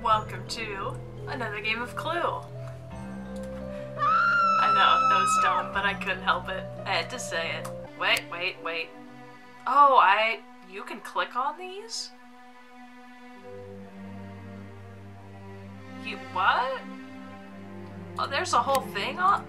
welcome to another game of Clue. I know, that was dumb, but I couldn't help it. I had to say it. Wait. Oh, you can click on these? What? Oh, there's a whole thing on?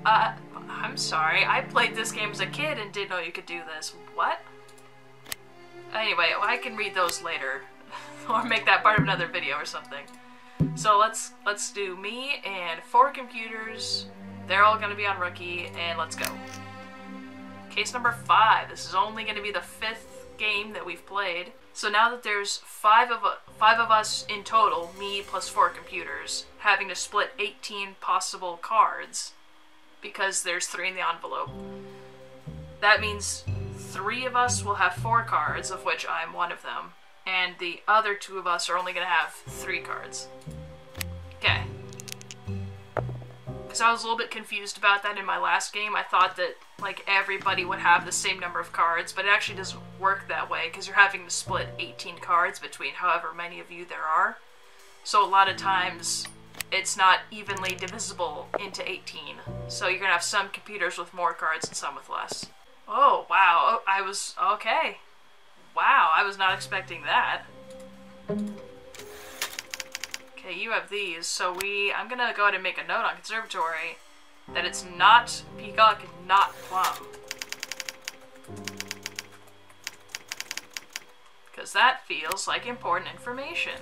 I'm sorry, I played this game as a kid and didn't know you could do this. What? Anyway, I can read those later. Or make that part of another video or something. So let's do me and 4 computers. They're all gonna be on Rookie, and let's go. Case number 5. This is only gonna be the 5th game that we've played. So now that there's 5 of us in total, me plus 4 computers, having to split 18 possible cards, because there's 3 in the envelope. That means 3 of us will have 4 cards, of which I'm one of them, and the other 2 of us are only going to have 3 cards. Okay. Because I was a little bit confused about that in my last game. I thought that, like, everybody would have the same number of cards, but it actually doesn't work that way, because you're having to split 18 cards between however many of you there are. So a lot of times, it's not evenly divisible into 18. So you're going to have some computers with more cards and some with less. Oh, wow. Oh, I was... okay. Wow, I was not expecting that. Okay, you have these, so I'm gonna go ahead and make a note on Conservatory that it's not Peacock and not Plum. Because that feels like important information.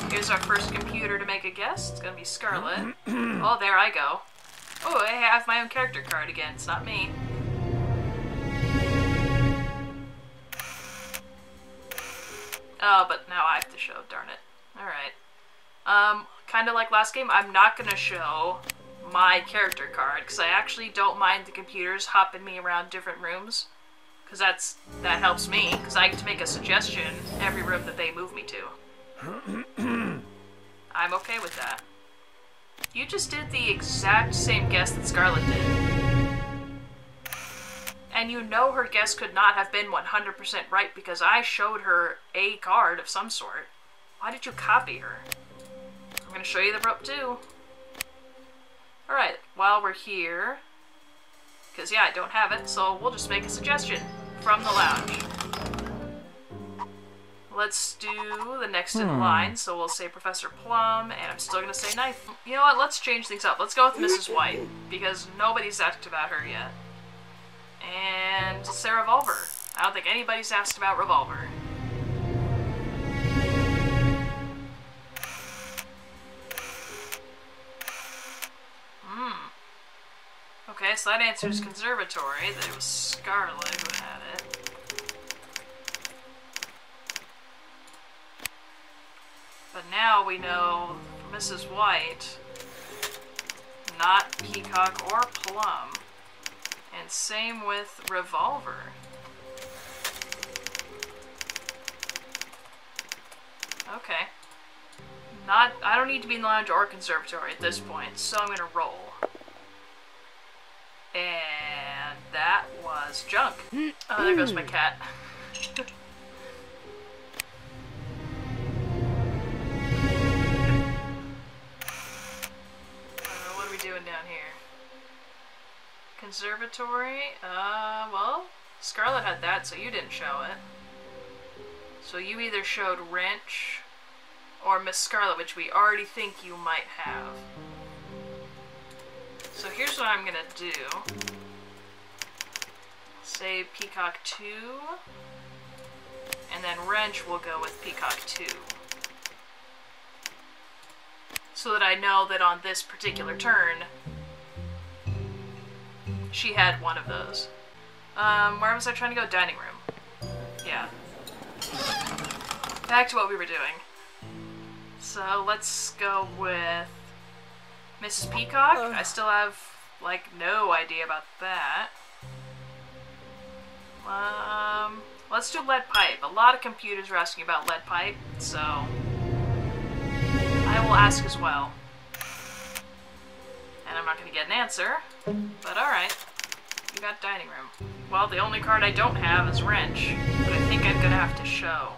Here's our first computer to make a guess. It's gonna be Scarlet. Oh, there I go. Oh, I have my own character card again. It's not me. Oh, but now I have to show, darn it. Alright. Kinda like last game, I'm not gonna show my character card, because I actually don't mind the computers hopping me around different rooms. Because that helps me, because I get to make a suggestion every room that they move me to. I'm okay with that. You just did the exact same guess that Scarlet did. And you know her guess could not have been 100% right because I showed her a card of some sort. Why did you copy her? I'm going to show you the rope too. Alright, while we're here, because yeah, I don't have it, so we'll just make a suggestion from the lounge. Let's do the next in line, so we'll say Professor Plum, and I'm still going to say knife. You know what, let's change things up. Let's go with Mrs. White, because nobody's asked about her yet. And say Revolver. I don't think anybody's asked about Revolver. Okay, so that answers Conservatory, that it was Scarlet who had it. But now we know for Mrs. White, not Peacock or Plum. And same with Revolver. Okay. I don't need to be in the lounge or Conservatory at this point, so I'm gonna roll. And that was junk. Oh, there goes my cat. What are we doing down here? Conservatory? Well, Scarlet had that, so you didn't show it. So you either showed Wrench or Miss Scarlet, which we already think you might have. So here's what I'm gonna do. Say Peacock 2, and then Wrench will go with Peacock 2. So that I know that on this particular turn, she had one of those. Where was I trying to go? Dining room. Yeah. Back to what we were doing. So let's go with Mrs. Peacock. I still have, like, no idea about that. Let's do lead pipe. A lot of computers are asking about lead pipe, so I will ask as well. And I'm not going to get an answer, but alright. You got dining room. Well, the only card I don't have is Wrench, but I think I'm going to have to show.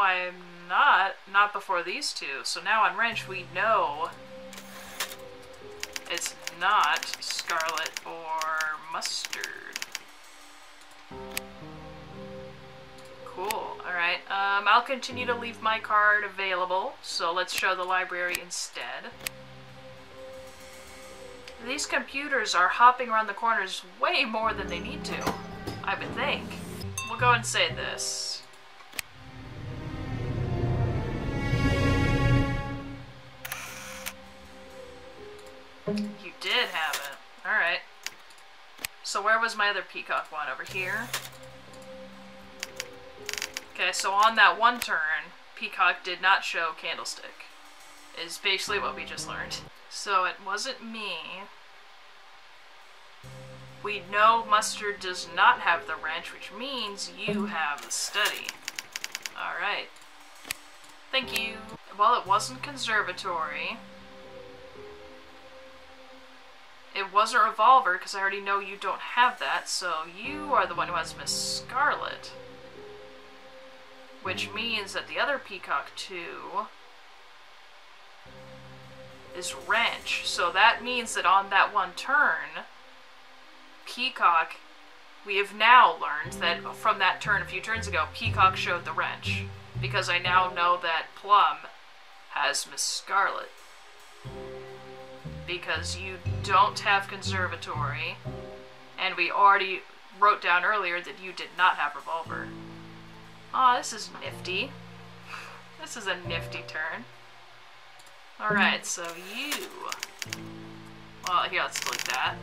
I'm not before these two. So now on wrench we know it's not Scarlet or Mustard. Cool. Alright, I'll continue to leave my card available, so let's show the library instead. These computers are hopping around the corners way more than they need to, I would think. We'll go and say this. You did have it. Alright. So where was my other peacock one? Over here? Okay, so on that one turn, peacock did not show candlestick. Is basically what we just learned. So it wasn't me. We know Mustard does not have the wrench, which means you have the study. Alright. Thank you. Well, it wasn't conservatory. It wasn't revolver, because I already know you don't have that, so you are the one who has Miss Scarlet. Which means that the other peacock, too, is wrench. So that means that on that one turn, peacock, we have now learned that from that turn a few turns ago, peacock showed the wrench. Because I now know that Plum has Miss Scarlet. Because you don't have conservatory, and we already wrote down earlier that you did not have revolver. Aw, this is nifty. This is a nifty turn. Alright, so you... Well, here, let's delete that.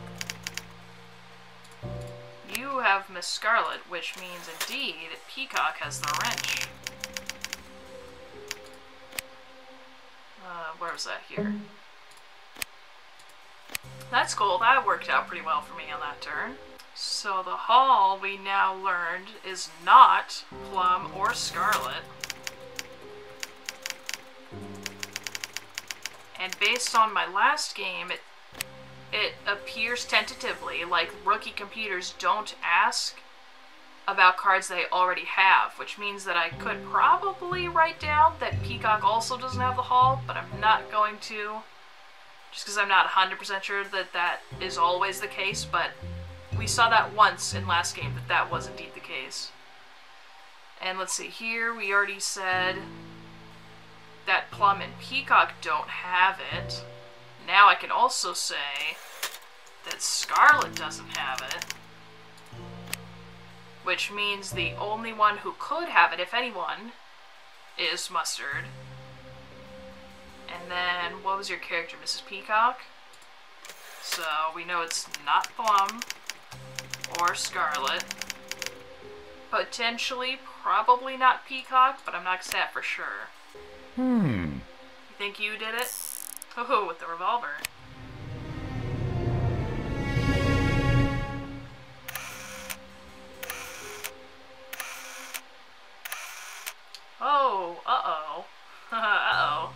You have Miss Scarlet, which means indeed peacock has the wrench. Where was that here? That's cool, that worked out pretty well for me on that turn. So the hall we now learned is not Plum or Scarlet. And based on my last game, it appears tentatively like rookie computers don't ask about cards they already have, which means that I could probably write down that peacock also doesn't have the hall, but I'm not going to. Just because I'm not 100% sure that that is always the case, but we saw that once in last game, that that was indeed the case. And let's see, here we already said that Plum and Peacock don't have it. Now I can also say that Scarlet doesn't have it. Which means the only one who could have it, if anyone, is Mustard. And then, what was your character, Mrs. Peacock? So, we know it's not Plum or Scarlet. Potentially, probably not Peacock, but I'm not gonna say that for sure. You think you did it? Oh, with the revolver. Oh, uh-oh. Uh-oh.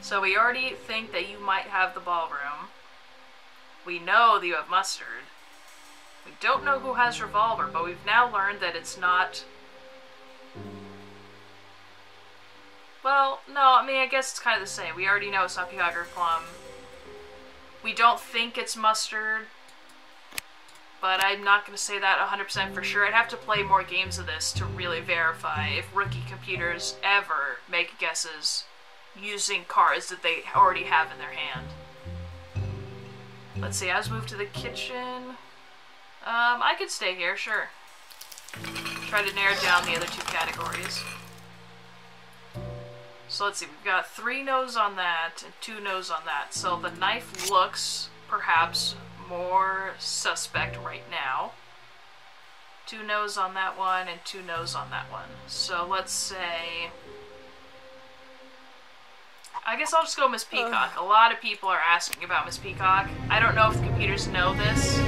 So we already think that you might have the ballroom. We know that you have Mustard. We don't know who has revolver, but we've now learned that it's not... Well, no, I mean, I guess it's kind of the same. We already know it's not Peacock or Plum. We don't think it's Mustard, but I'm not going to say that 100% for sure. I'd have to play more games of this to really verify if rookie computers ever make guesses using cards that they already have in their hand. Let's see, let's move to the kitchen. I could stay here, sure. Try to narrow down the other two categories. So let's see, we've got 3 no's on that and 2 no's on that. So the knife looks perhaps more suspect right now. 2 no's on that one and 2 no's on that one. So let's say... I guess I'll just go Miss Peacock. A lot of people are asking about Miss Peacock. I don't know if the computers know this,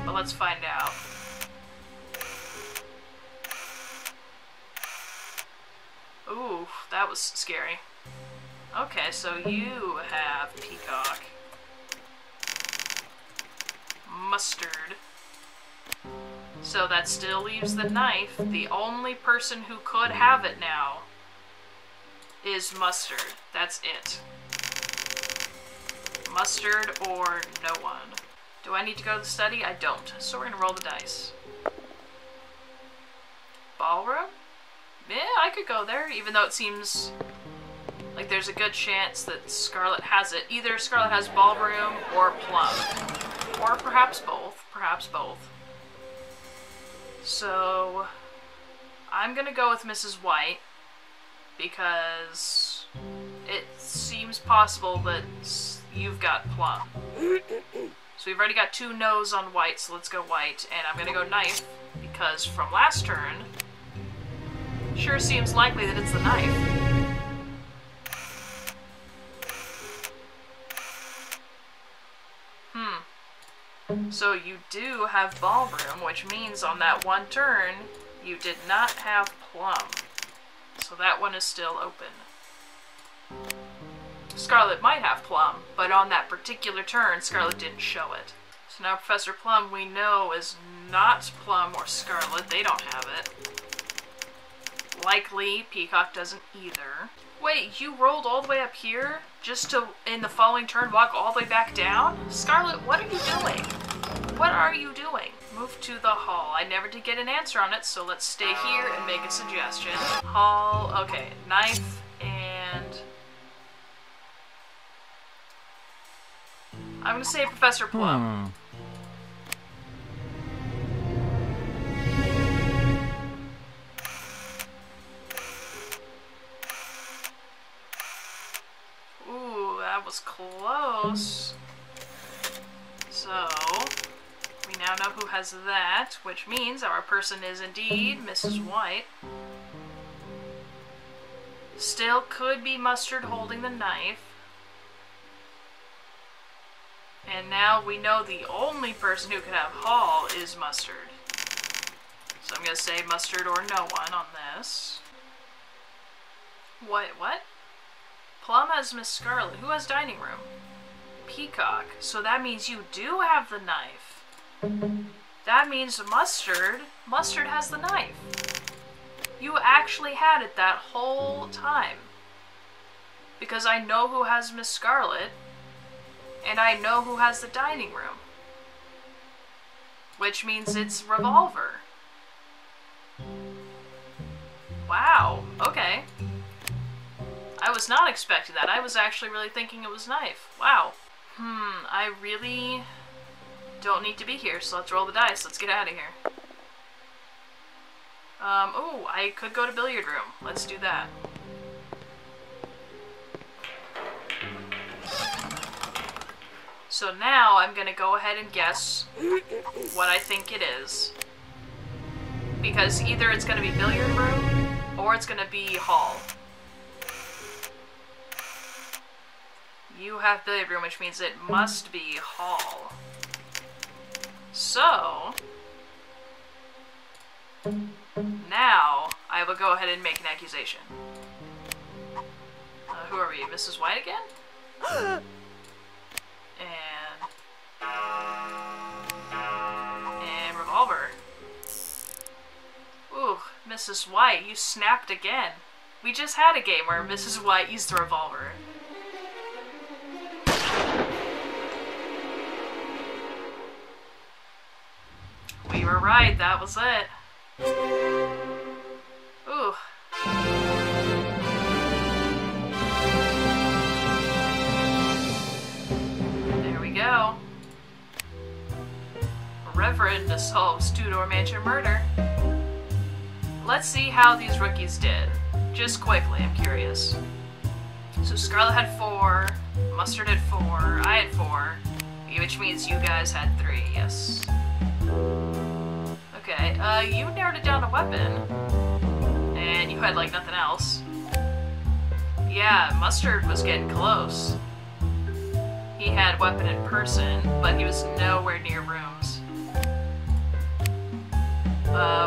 but let's find out. Ooh, that was scary. Okay, so you have Peacock. Mustard. So that still leaves the knife. The only person who could have it now is Mustard. That's it. Mustard or no one. Do I need to go to the study? I don't. So we're gonna roll the dice. Ballroom? Yeah, I could go there, even though it seems like there's a good chance that Scarlet has it. Either Scarlet has Ballroom or Plum. Or perhaps both. Perhaps both. So I'm gonna go with Mrs. White because it seems possible that you've got Plum. So we've already got 2 no's on White, so let's go White. And I'm gonna go Knife because from last turn, sure seems likely that it's the knife. So you do have Ballroom, which means on that one turn, you did not have Plum. So that one is still open. Scarlet might have Plum, but on that particular turn, Scarlet didn't show it. So now Professor Plum, we know, is not Plum or Scarlet. They don't have it. Likely, Peacock doesn't either. Wait, you rolled all the way up here just to, in the following turn, walk all the way back down? Scarlet, what are you doing? What are you doing? Move to the hall. I never did get an answer on it, so let's stay here and make a suggestion. Hall, okay, Knife and... I'm gonna say Professor Plum. Ooh, that was close. So, we now know who has that, which means our person is indeed Mrs. White. Still could be Mustard holding the knife. And now we know the only person who could have Hall is Mustard. So I'm going to say Mustard or no one on this. What? Plum has Miss Scarlet. Who has Dining Room? Peacock. So that means you do have the knife. That means Mustard has the knife. You actually had it that whole time. Because I know who has Miss Scarlet. And I know who has the dining room. Which means it's Revolver. Wow, okay. I was not expecting that. I was actually really thinking it was Knife. Wow. I really don't need to be here, so let's roll the dice. Let's get out of here. Oh, I could go to billiard room. Let's do that. So now I'm gonna go ahead and guess what I think it is. Because either it's gonna be billiard room or it's gonna be hall. You have billiard room, which means it must be hall. So now I will go ahead and make an accusation. Who are we? Mrs. White again? And Revolver. Ooh, Mrs. White, you snapped again. We just had a game where Mrs. White used the revolver. We were right, that was it. Ooh. There we go. Reverend solves two-door mansion murder. Let's see how these rookies did. Just quickly, I'm curious. So Scarlet had 4, Mustard had 4, I had 4, which means you guys had 3, yes. Okay, you narrowed it down to weapon, and you had like nothing else. Yeah, Mustard was getting close. He had weapon in person, but he was nowhere near rooms.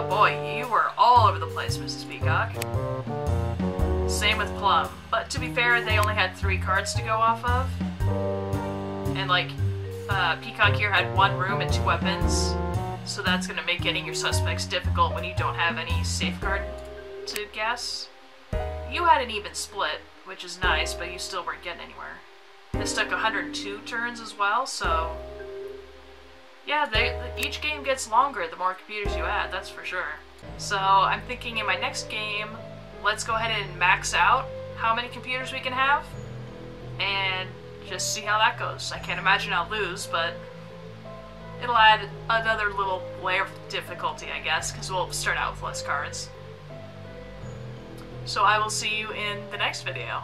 Boy, you were all over the place, Mrs. Peacock. Same with Plum, but to be fair, they only had 3 cards to go off of. And like, Peacock here had 1 room and 2 weapons, so that's gonna make getting your suspects difficult when you don't have any safeguard to guess. you had an even split, which is nice, but you still weren't getting anywhere. This took 102 turns as well, so yeah, each game gets longer the more computers you add, that's for sure. So I'm thinking in my next game, let's go ahead and max out how many computers we can have, and just see how that goes. I can't imagine I'll lose, but it'll add another little layer of difficulty, I guess, because we'll start out with less cards. So I will see you in the next video.